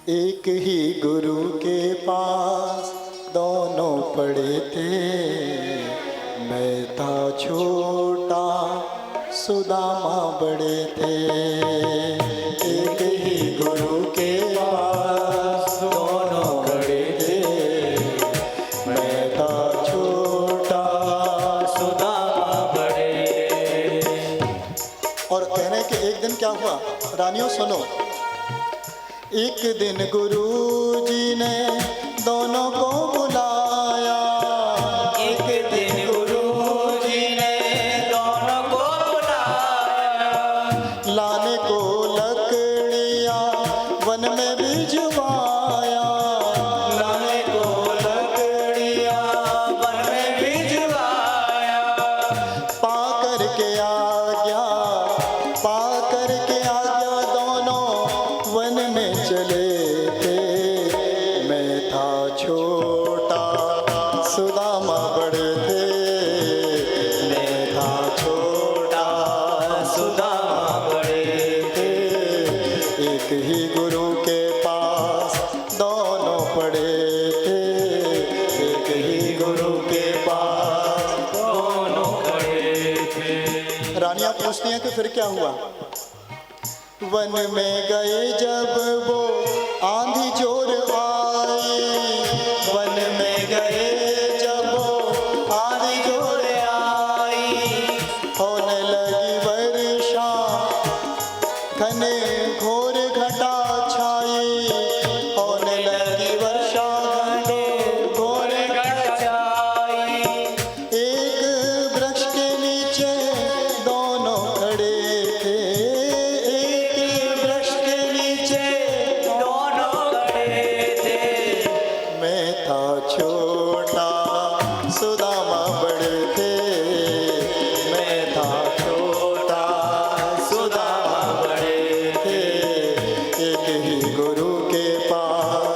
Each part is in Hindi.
एक ही गुरु के पास दोनों पढ़े थे। मैं था छोटा, सुदामा बड़े थे। एक ही गुरु के पास दोनों पढ़े थे। मैं था छोटा, सुदामा बड़े। और कह रहे हैं कि एक दिन क्या हुआ, रानियों सुनो। एक दिन गुरु जी ने दोनों को बुलाया। एक दिन गुरु जी ने दोनों को बुलाया। लाने को लकड़ियाँ वन में भिजवाया। लाने को लकड़ियाँ वन में भिजवाया। पा करके आज्ञा, पा करके आज्ञा दोनों वन में चले थे। मैं था छोटा, सुदामा बड़े थे। मैं था छोटा, सुदामा बड़े थे। एक ही गुरु के पास दोनों पढ़े थे। एक ही गुरु के पास दोनों पढ़े थे। रानियां पूछती हैं कि फिर क्या हुआ। वन में गए जब वो आंधी जोर आई। वन में गए जब वो आंधी जोर आई। होने लगी वर्षा, घने घोर घटा छाई। होने लगी वर्षा, घने घोर घटा छाई। एक वृक्ष के नीचे दोनों खड़े थे। एक वृक्ष के नीचे दोनों खड़े थे। मैं था छोटा, सुदामा बड़े थे। मैं था छोटा, सुदामा बड़े थे। एक ही गुरु के पास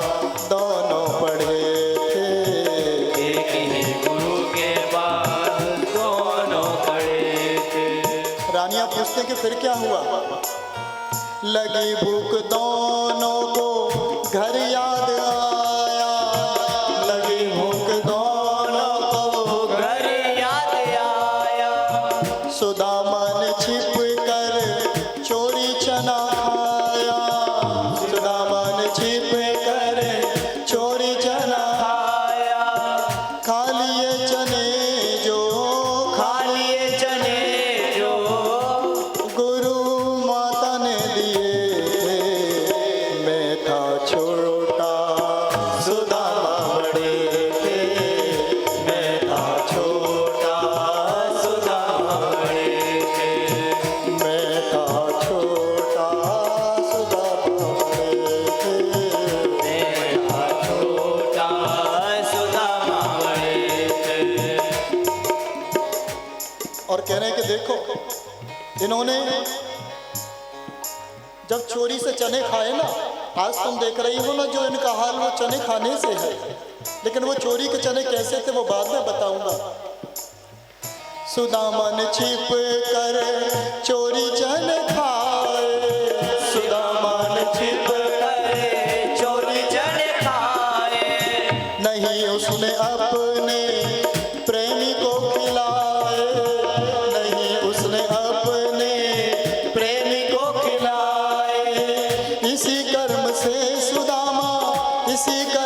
दोनों पढ़े थे। एक ही गुरु के पास दोनों खड़े थे। रानियां पूछते कि फिर क्या हुआ। लगी भूख दोनों को घर याद आया। लगी भूख दोनों को घर याद आया। सुदामा ने छिप कर चोरी चना खाया। सुदामा ने छिप कर चोरी चना खाया। खा लिए चने जो, खा लिए चने जो गुरु माता ने दिए थे। मैं था छोटा, सुदामा बड़े थे। मैं था छोटा, सुदामा बड़े थे। मैं था छोटा, सुदामा बड़े थे। मेरा छोटा सुदामा बड़े थे। और कह रहे हैं कि देखो, इन्होंने जब चोरी से चने खाए ना, आज तुम देख रही हो ना जो इनका हाल वो चने खाने से है। लेकिन वो चोरी के चने कैसे थे वो बाद में बताऊंगा। सुदामा ने छिप कर चोरी चने खाए। सुदामा ने छिप करे चोरी चने खाए। नहीं उसने अपने प्रेमी को खिलाए। नहीं उसने अपने प्रेमी को खिलाए। इसी कर्म से सुदामा, इसी कर्म